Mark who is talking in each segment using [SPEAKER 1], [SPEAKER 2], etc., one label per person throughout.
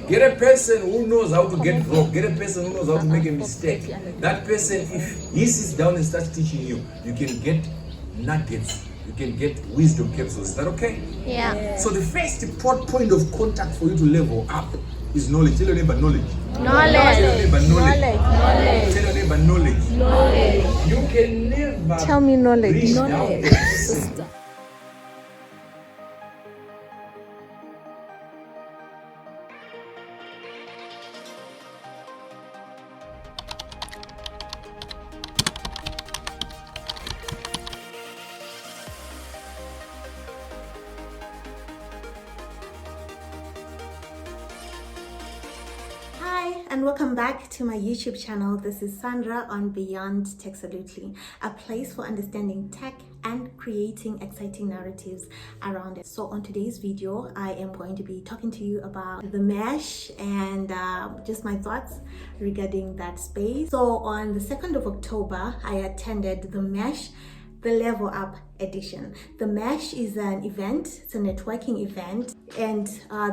[SPEAKER 1] Get a person who knows how to get broke. Get a person who knows how to make a mistake. That person, if he sits down and starts teaching you, you can get nuggets. You can get wisdom capsules. Is that okay?
[SPEAKER 2] Yeah.
[SPEAKER 1] So the first point of contact for you to level up is knowledge. Tell your neighbor knowledge.
[SPEAKER 2] Knowledge.
[SPEAKER 1] Tell your neighbor knowledge.
[SPEAKER 2] Knowledge.
[SPEAKER 1] Tell your neighbor knowledge.
[SPEAKER 2] Knowledge.
[SPEAKER 1] You can never
[SPEAKER 2] Tell me knowledge.
[SPEAKER 1] reach
[SPEAKER 2] Knowledge.
[SPEAKER 1] down the person.
[SPEAKER 3] Hi and welcome back to my YouTube channel. This is Sandra on Beyond Tech Absolutely, a place for understanding tech and creating exciting narratives around it. So on today's video, I am going to be talking to you about the mesh and just my thoughts regarding that space. So on the 2nd of October, I attended the mesh, the Level Up edition. The Mesh is an event, it's a networking event, and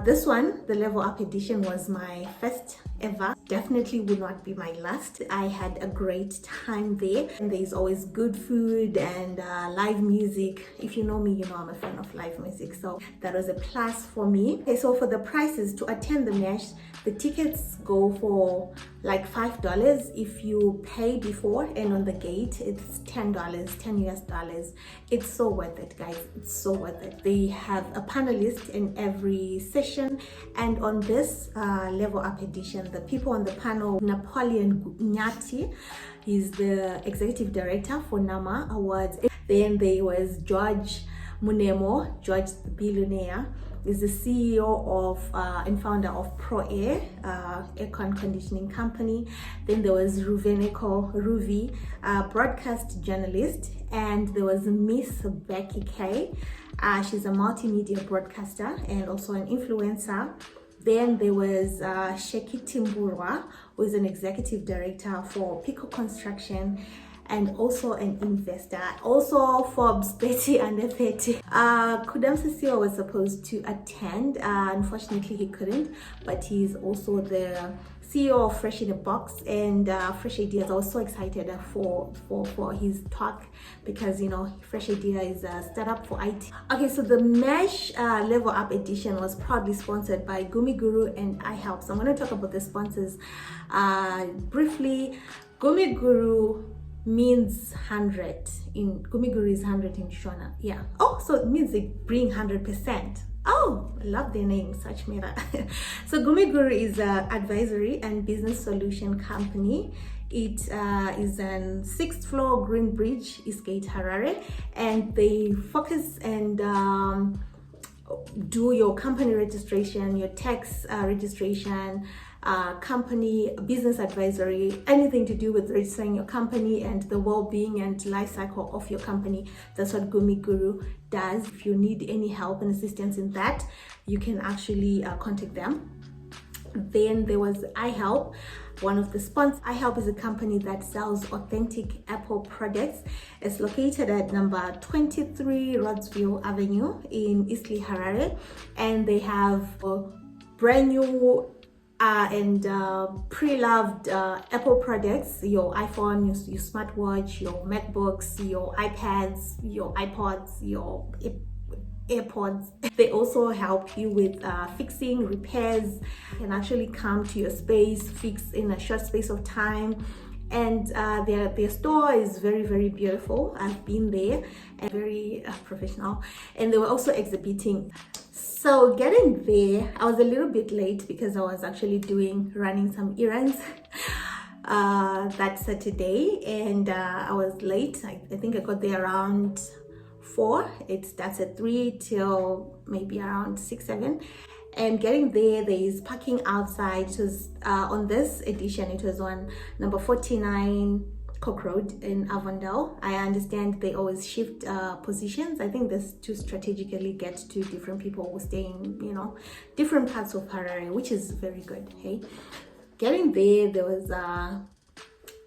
[SPEAKER 3] this one, the Level Up edition, was my first ever. Definitely would not be my last. I had a great time there, and there's always good food and live music. If you know me, you know I'm a fan of live music, so that was a plus for me. Okay, so for the prices to attend the Mesh, the tickets go for like $5 if you pay before, and on the gate it's $10, $10 US. It's so worth it, guys. It's so worth it. They have a panelist in every session, and on this Level Up edition, the people on the panel, Napoleon Nyati, he's the executive director for NAMA Awards. Then there was George Munemo, George the billionaire, is the CEO of and founder of ProAir, aircon conditioning company. Then there was Ruvheneko, Ruvi, broadcast journalist, and there was Miss Becky K. She's a multimedia broadcaster and also an influencer. Then there was Sheki Timburwa, who is an executive director for Pico Construction and also an investor. Also Forbes 30 under 30. Kudam Sisio was supposed to attend. Unfortunately, he couldn't, but he's also the CEO of Fresh in a Box and Fresh Ideas. I was so excited for his talk because, you know, Fresh Idea is a startup for IT. Okay, so the Mesh Level Up edition was proudly sponsored by Gumi Guru and iHelp. So I'm going to talk about the sponsors briefly. Gumi Guru means 100 in Gumi Guru is 100 in Shona. Yeah. Oh, so it means they bring 100%. Oh, I love their name, such mera. So Gumi Guru is an advisory and business solution company. It is on 6th floor Greenbridge, Eastgate, Harare, and they focus and do your company registration, your tax registration, company business advisory, anything to do with registering your company and the well-being and life cycle of your company. That's what Gumi Guru does. If you need any help and assistance in that, you can actually contact them. Then there was iHelp, one of the sponsors. iHelp is a company that sells authentic Apple products. It's located at number 23 Rodsville Avenue in Eastleigh, Harare, and they have a brand new and pre-loved Apple products, your iPhone, your smartwatch, your MacBooks, your iPads, your iPods, your AirPods. They also help you with fixing, repairs. You can actually come to your space, fix in a short space of time. And their store is very, very beautiful. I've been there and very professional. And they were also exhibiting. So getting there, I was a little bit late because I was actually running some errands that Saturday, and I was late. I think I got there around 4. It starts at 3 till maybe around 6, 7. And getting there is parking outside. It was on this edition, it was on number 49 Cook Road in Avondale. I understand they always shift positions. I think this to strategically get to different people who stay in, you know, different parts of Harare, which is very good. Hey, getting there was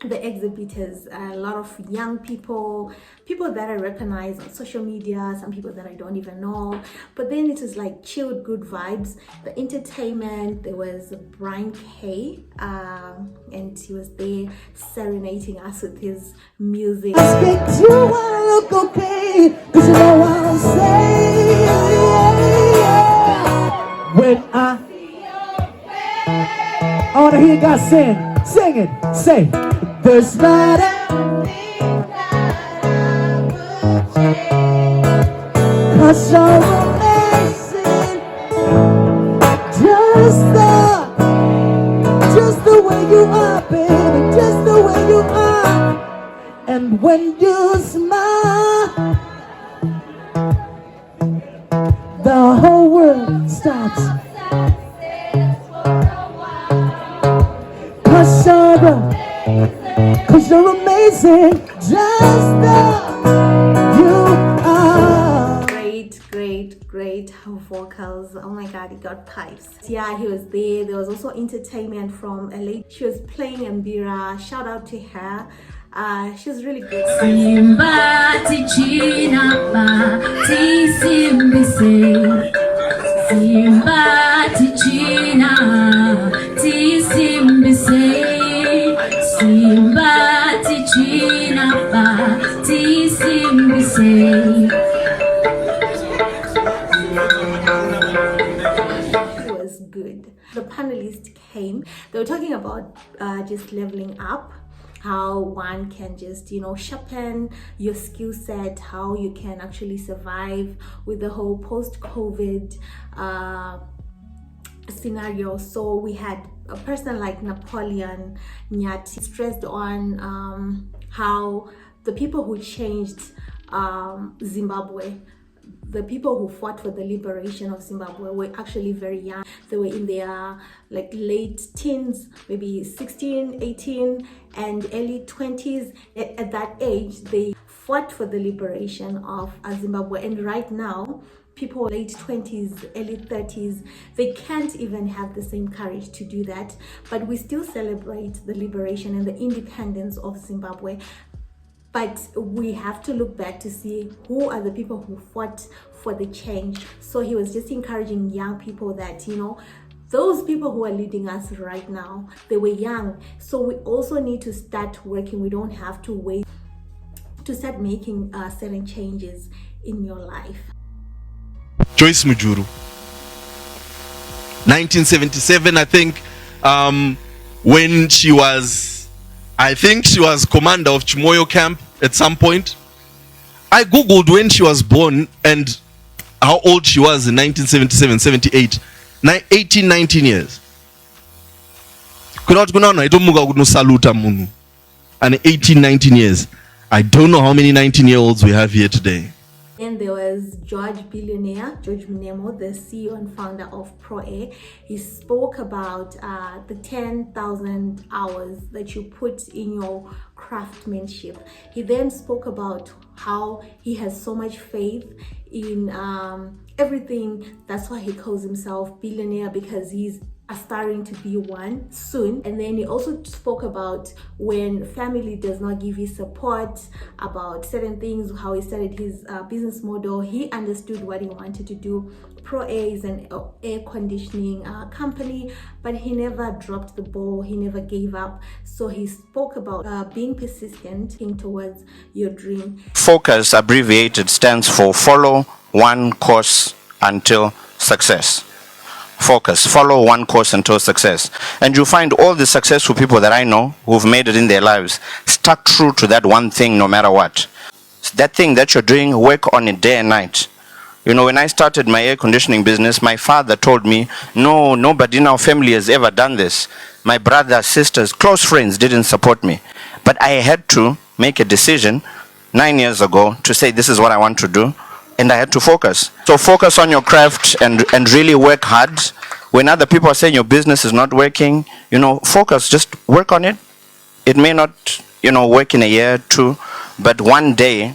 [SPEAKER 3] the exhibitors, a lot of young people that I recognize on social media, some people that I don't even know. But then it was like chilled, good vibes. The entertainment, there was BryanK, and he was there serenading us with his music.
[SPEAKER 2] I expect you wanna look okay, cause you know what I'm saying. When I wanna hear God sing it, say, there's not anything that I would change, cause you're amazing, just the way you are, baby, just the way you are. And when you smile, the whole world stops. Cause you're amazing, just the you are.
[SPEAKER 3] Great vocals. Oh my god, he got pipes. Yeah, he was there. There was also entertainment from a lady. She was playing Mbira. Shout out to her. She was really good.
[SPEAKER 4] Simba tichina ba tisimbise. Simba tichina tisimbise. Simba tichina ba tisimbise.
[SPEAKER 3] It was good. The panelists came. They were talking about just leveling up, how one can just, sharpen your skill set, how you can actually survive with the whole post-COVID scenario. So we had a person like Napoleon Nyati stressed on how the people who changed Zimbabwe, the people who fought for the liberation of Zimbabwe, were actually very young. They were in their late teens, maybe 16, 18 and early 20s. At that age, they fought for the liberation of Zimbabwe. And right now, people late 20s, early 30s, they can't even have the same courage to do that. But we still celebrate the liberation and the independence of Zimbabwe. But we have to look back to see who are the people who fought for the change. So he was just encouraging young people that, those people who are leading us right now, they were young. So we also need to start working. We don't have to wait to start making certain changes in your life.
[SPEAKER 5] Joyce Mujuru, 1977, I think, when she was commander of Chimoyo camp at some point. I googled when she was born and how old she was in 1977, 78, 18, 19 years. And 18, 19 years. I don't know how many 19-year-olds we have here today.
[SPEAKER 3] And there was George Mnemo, the CEO and founder of ProAir. He spoke about the 10,000 hours that you put in your craftsmanship. He then spoke about how he has so much faith in everything. That's why he calls himself billionaire, because he's aspiring to be one soon. And then he also spoke about when family does not give you support about certain things, how he started his business model. He understood what he wanted to do. ProAir is an air conditioning company, but he never dropped the ball. He never gave up. So he spoke about being persistent towards your dream.
[SPEAKER 6] Focus, abbreviated, stands for follow one course until success. Focus, follow one course until success. And you find all the successful people that I know who've made it in their lives stuck true to that one thing no matter what. That thing that you're doing, work on it day and night. When I started my air conditioning business, my father told me, no, nobody in our family has ever done this. My brothers, sisters, close friends didn't support me. But I had to make a decision 9 years ago to say, this is what I want to do. And I had to focus. So focus on your craft and really work hard. When other people are saying your business is not working, focus, just work on it. It may not, work in a year or two, but one day,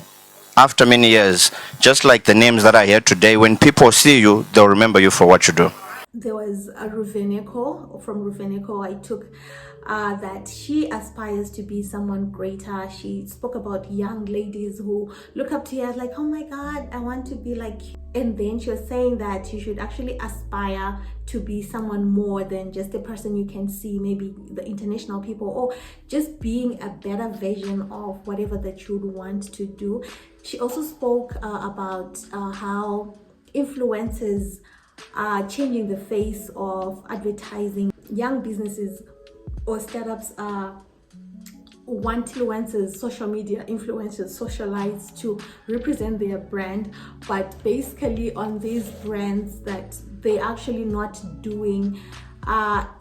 [SPEAKER 6] after many years, just like the names that are here today, when people see you, they'll remember you for what you do.
[SPEAKER 3] There was a Ruvheneko. From Ruvheneko, I took that she aspires to be someone greater. She spoke about young ladies who look up to her like, oh my God, I want to be like you. And then she was saying that you should actually aspire to be someone more than just a person you can see, maybe the international people, or just being a better version of whatever that you would want to do. She also spoke about how influencers are changing the face of advertising. Young businesses or startups want influencers, social media influencers, socialites to represent their brand, but basically on these brands that they're actually not doing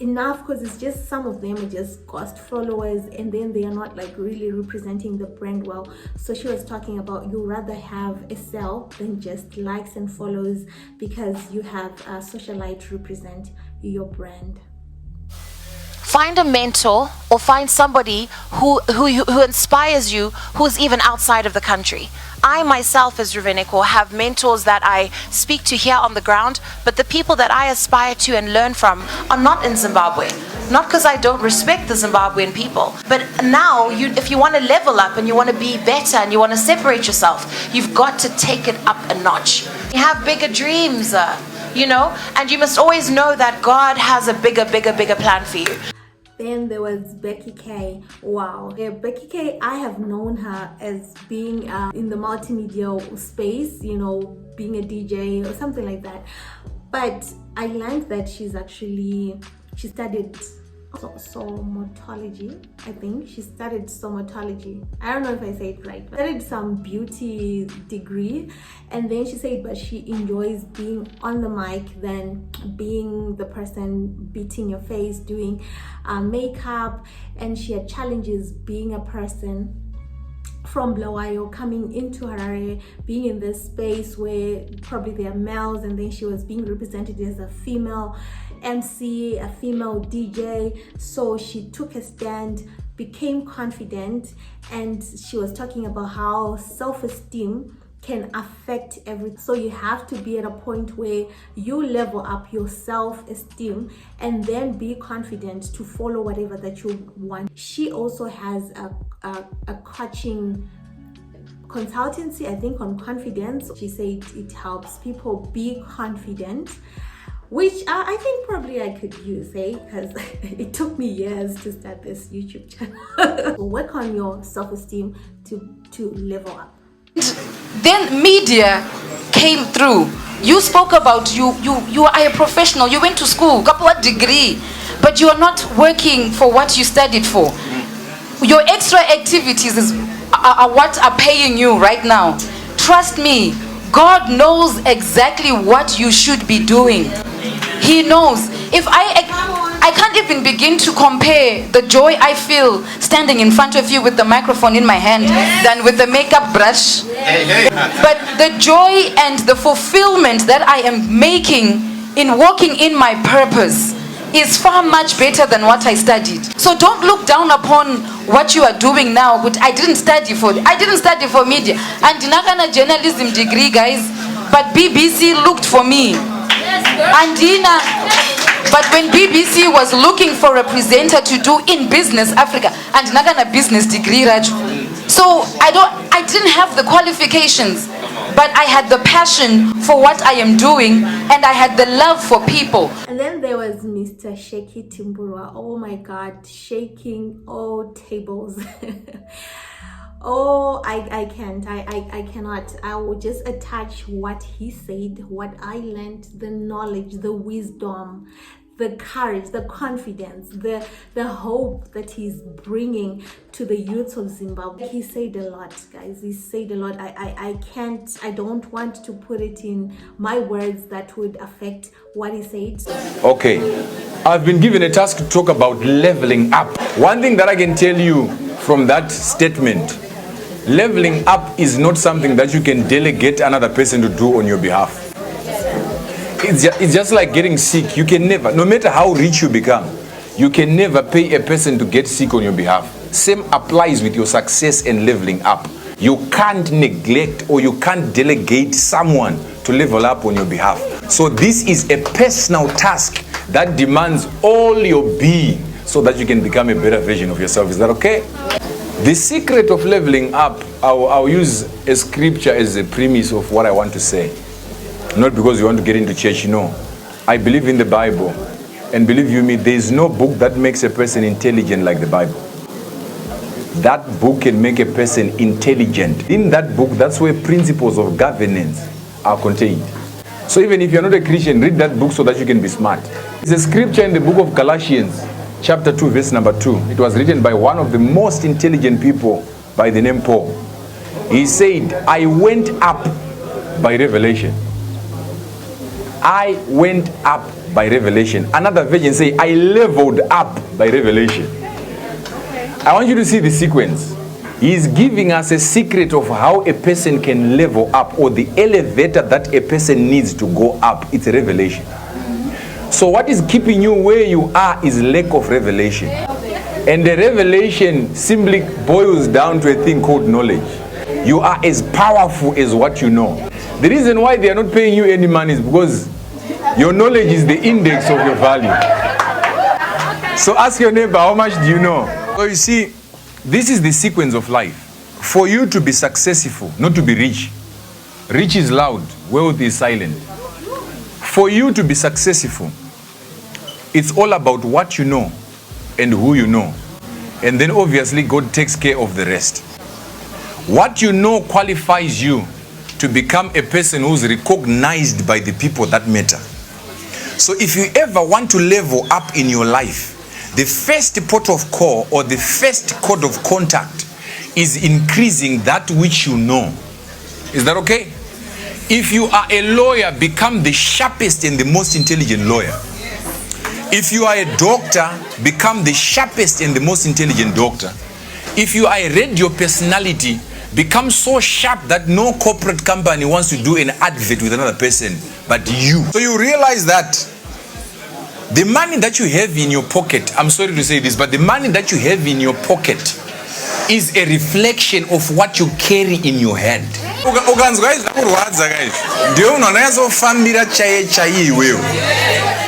[SPEAKER 3] enough, because it's just some of them are just cost followers, and then they are not like really representing the brand well. So she was talking about you rather have a sell than just likes and follows, because you have a socialite represent your brand.
[SPEAKER 7] Find a mentor or find somebody who inspires you, who's even outside of the country. I myself as Ruvheneko have mentors that I speak to here on the ground, but the people that I aspire to and learn from are not in Zimbabwe. Not because I don't respect the Zimbabwean people, but now if you want to level up and you want to be better and you want to separate yourself, you've got to take it up a notch. You have bigger dreams, you know, and you must always know that God has a bigger plan for you.
[SPEAKER 3] Then there was Becky K. Wow. Yeah, Becky K, I have known her as being in the multimedia space, you know, being a DJ or something like that. But I learned that she studied somatology. I think she studied somatology. I don't know if I say it right, but studied some beauty degree, and then she said but she enjoys being on the mic than being the person beating your face, doing makeup, and she had challenges being a person from Bulawayo coming into Harare, being in this space where probably there are males, and then she was being represented as a female MC, a female DJ. So she took a stand, became confident, and she was talking about how self-esteem can affect everything. So you have to be at a point where you level up your self-esteem and then be confident to follow whatever that you want. She also has a coaching consultancy, I think, on confidence. She said it helps people be confident, which I think probably I could use, because it took me years to start this YouTube channel. So work on your self-esteem to level up.
[SPEAKER 8] Then media came through. You spoke about you are a professional, you went to school, couple of degree, but you are not working for what you studied for. Your extra activities are what are paying you right now. Trust me, God knows exactly what you should be doing. He knows. If I can't even begin to compare the joy I feel standing in front of you with the microphone in my hand than with the makeup brush. But the joy and the fulfillment that I am making in walking in my purpose is far much better than what I studied. So don't look down upon what you are doing now. But I didn't study for media. And Dinakana journalism degree, guys. But BBC looked for me. But when BBC was looking for a presenter to do in Business Africa, and Nagana business degree, Raju. So I didn't have the qualifications, but I had the passion for what I am doing, and I had the love for people.
[SPEAKER 3] And then there was Mr. Shaky Timburwa. Oh my God, shaking all tables. Oh, I can't. I cannot. I will just attach what he said, what I learned, the knowledge, the wisdom, the courage, the confidence, the hope that he's bringing to the youth of Zimbabwe. He said a lot, guys. He said a lot. I don't want to put it in my words that would affect what he said.
[SPEAKER 1] Okay, I've been given a task to talk about leveling up. One thing that I can tell you from that statement, leveling up is not something that you can delegate another person to do on your behalf. It's just like getting sick. You can never, no matter how rich you become, you can never pay a person to get sick on your behalf. Same applies with your success and leveling up. You can't neglect or you can't delegate someone to level up on your behalf. So this is a personal task that demands all your being. so that you can become a better version of yourself. Is that okay? The secret of leveling up, I'll use a scripture as a premise of what I want to say. Not because you want to get into church, no. I believe in the Bible. And believe you me, there is no book that makes a person intelligent like the Bible. That book can make a person intelligent. In that book, that's where principles of governance are contained. So even if you're not a Christian, read that book so that you can be smart. There's a scripture in the book of Galatians, chapter 2, verse number 2. It was written by one of the most intelligent people by the name Paul. He said, I went up by revelation. I went up by revelation. Another version say, I leveled up by revelation. I want you to see the sequence. He is giving us a secret of how a person can level up, or the elevator that a person needs to go up. It's a revelation. So what is keeping you where you are is lack of revelation. And the revelation simply boils down to a thing called knowledge. You are as powerful as what you know. The reason why they are not paying you any money is because your knowledge is the index of your value. So ask your neighbor, how much do you know? So you see, this is the sequence of life. For you to be successful, not to be rich. Rich is loud, wealth is silent. For you to be successful, it's all about what you know and who you know. And then obviously God takes care of the rest. What you know qualifies you to become a person who's recognized by the people that matter. So if you ever want to level up in your life, the first port of call or the first code of contact is increasing that which you know. Is that okay? If you are a lawyer, become the sharpest and the most intelligent lawyer. If you are a doctor, become the sharpest and the most intelligent doctor. If you are a radio personality, become so sharp that no corporate company wants to do an advert with another person but you. So you realize that the money that you have in your pocket, I'm sorry to say this, but the money that you have in your pocket is a reflection of what you carry in your head.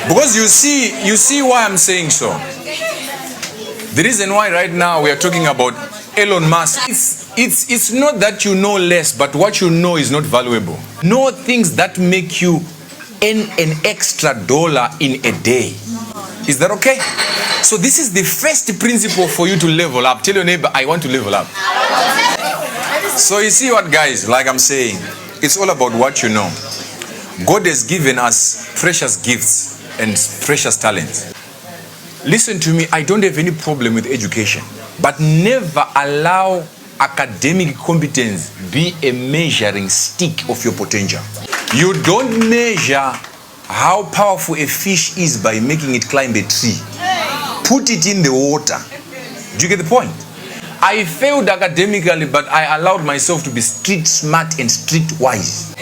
[SPEAKER 1] Because you see why I'm saying so. The reason why right now we are talking about Elon Musk, it's not that you know less, but what you know is not valuable. Know things that make you earn an extra dollar in a day. Is that okay? So this is the first principle for you to level up. Tell your neighbor, I want to level up. So you see what, guys, like I'm saying, it's all about what you know. God has given us precious gifts and precious talents. Listen to me, I don't have any problem with education, but never allow academic competence be a measuring stick of your potential. You don't measure how powerful a fish is by making it climb a tree. Put it in the water. Do you get the point? I failed academically, but I allowed myself to be street smart and street wise.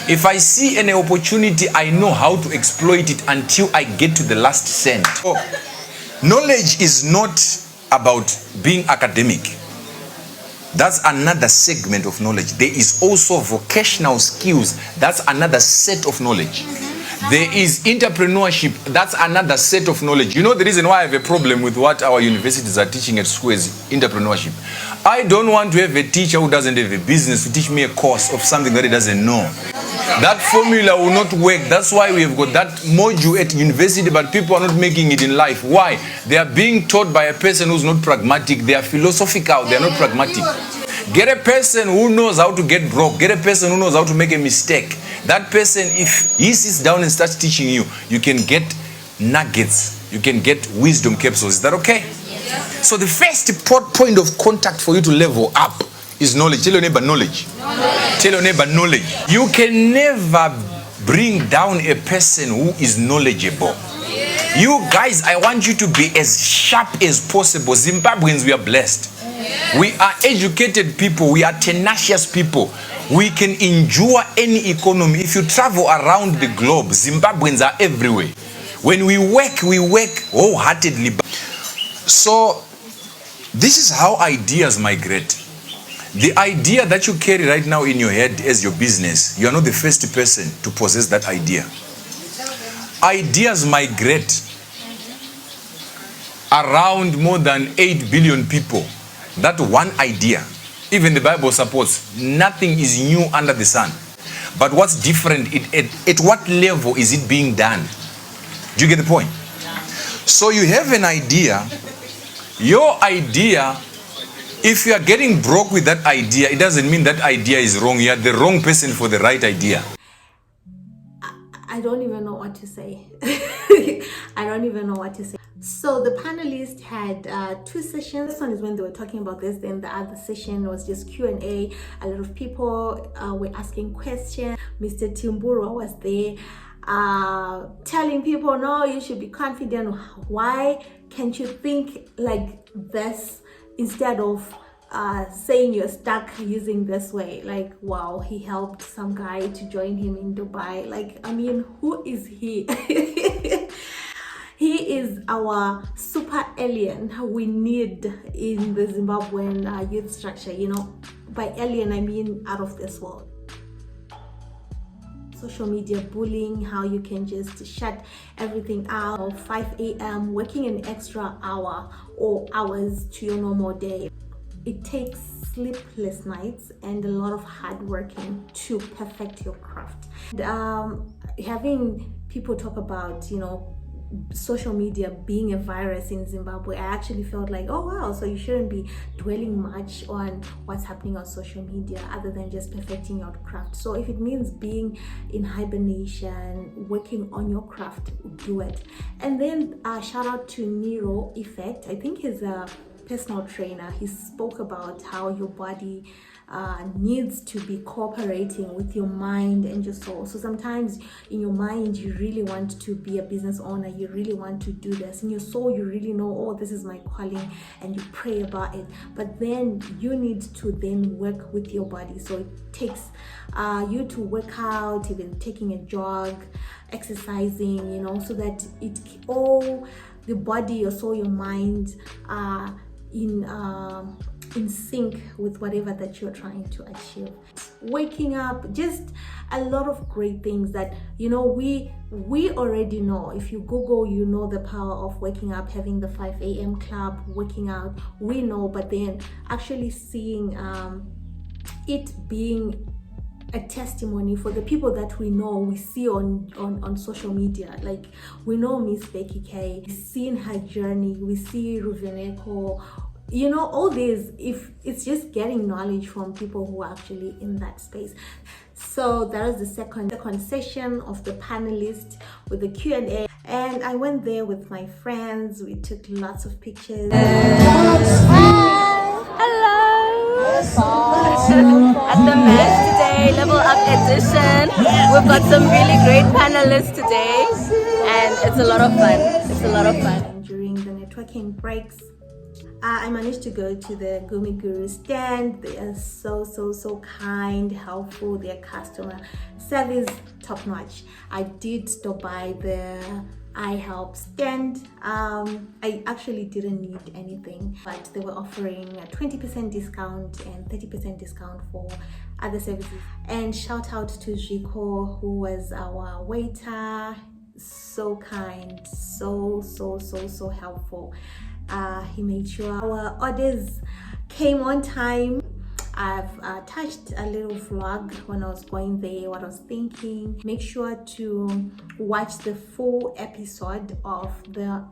[SPEAKER 1] If I see any opportunity, I know how to exploit it until I get to the last cent. So, knowledge is not about being academic. That's another segment of knowledge. There is also vocational skills. That's another set of knowledge. There is entrepreneurship. That's another set of knowledge. You know the reason why I have a problem with what our universities are teaching at school is entrepreneurship. I don't want to have a teacher who doesn't have a business to teach me a course of something that he doesn't know. That formula will not work. That's why we have got that module at university, but people are not making it in life. Why? They are being taught by a person who's not pragmatic. They are philosophical. They are not pragmatic. Get a person who knows how to get broke. Get a person who knows how to make a mistake. That person, if he sits down and starts teaching you, you can get nuggets. You can get wisdom capsules. Is that okay? Yeah. So the first point of contact for you to level up is knowledge. Tell your neighbor knowledge. Tell your neighbor knowledge. You can never bring down a person who is knowledgeable. You guys, I want you to be as sharp as possible. Zimbabweans, we are blessed. We are educated people. We are tenacious people. We can endure any economy. If you travel around the globe, Zimbabweans are everywhere. When we work wholeheartedly. So this is how ideas migrate. The idea that you carry right now in your head as your business, you are not the first person to possess that idea. Ideas migrate. around more than 8 billion people. That one idea, even the Bible supports, nothing is new under the sun. But what's different, at what level is it being done? Do you get the point? So you have an idea. Your idea, if you are getting broke with that idea, it doesn't mean that idea is wrong. You are the wrong person for the right idea.
[SPEAKER 3] I don't even know what to say. I don't even know what to say. So the panelists had 2 sessions. This one is when they were talking about this. Then the other session was just Q&A. A lot of people were asking questions. Mr. Timburo was there telling people, no, you should be confident. Why can't you think like this instead of saying you're stuck using this way? Like, wow, he helped some guy to join him in Dubai. Like, I mean, who is he? He is our super alien we need in the Zimbabwean youth structure. You know, by alien I mean out of this world. Social media bullying, how you can just shut everything out. 5 a.m. working an extra hour or hours to your normal day. It takes sleepless nights and a lot of hard working to perfect your craft. Having people talk about, you know, social media being a virus in Zimbabwe, I actually felt like, oh wow, so you shouldn't be dwelling much on what's happening on social media other than just perfecting your craft. So if it means being in hibernation, working on your craft, do it. And then shout out to Nero Effect. I think he's a personal trainer. He spoke about how your body needs to be cooperating with your mind and your soul. So sometimes in your mind you really want to be a business owner, you really want to do this. In your soul you really know, oh, this is my calling, and you pray about it. But then you need to then work with your body. So it takes you to work out, even taking a jog, exercising, you know, so that it all the body, your soul, your mind are in sync with whatever that you're trying to achieve. Waking up, just a lot of great things that, you know, we already know. If you Google, you know the power of waking up, having the 5 a.m. club, working out, we know. But then actually seeing it being a testimony for the people that we know, we see on social media. Like, we know Miss Becky K, we've seen her journey, we see Ruvheneko, you know, all these. If it's just getting knowledge from people who are actually in that space. So that was the second session of the panelists with the Q&A, and I went there with my friends. We took lots of pictures.
[SPEAKER 9] At the match today, Level Up edition. We've got some really great panelists today, and it's a lot of fun. It's a lot of fun.
[SPEAKER 3] During the networking breaks, I managed to go to the Gumi Guru stand. They are so kind, helpful. Their customer service top notch. I did stop by the iHelp stand. I actually didn't need anything, but they were offering a 20% discount and 30% discount for other services. And shout out to Jiko, who was our waiter. So kind, so helpful. He made sure our orders came on time. I've attached a little vlog when I was going there, what I was thinking. Make sure to watch the full episode of the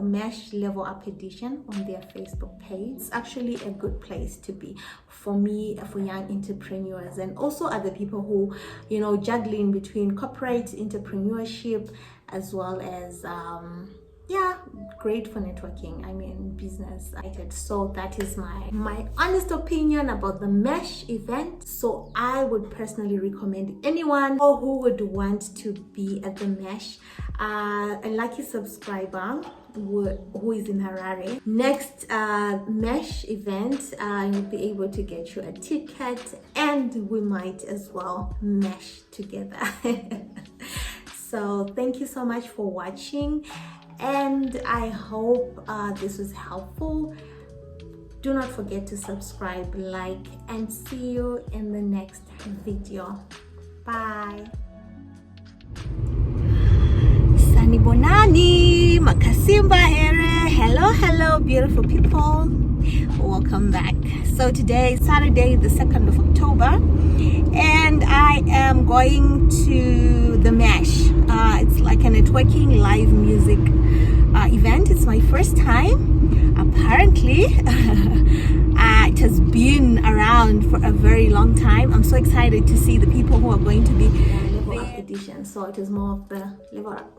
[SPEAKER 3] Mesh Level Up edition on their Facebook page. It's actually a good place to be for me, for young entrepreneurs, and also other people who, you know, juggling between corporate entrepreneurship as well as yeah, great for networking. I mean, business. So that is my honest opinion about the Mesh event. So I would personally recommend anyone who would want to be at the Mesh, a lucky subscriber who is in Harare. Next Mesh event, you'll be able to get you a ticket, and we might as well mesh together. So thank you so much for watching, and I hope this was helpful. Do not forget to subscribe, like, and see you in the next video. Bye.
[SPEAKER 2] Sanibonani, Makasimba ere.
[SPEAKER 3] Hello beautiful people, welcome back. So today is Saturday the 2nd of October and I am going to the Mash. It's like a networking live music event. It's my first time apparently. It has been around for a very long time. I'm so excited to see the people who are going to be level up edition. So it is more of the level up.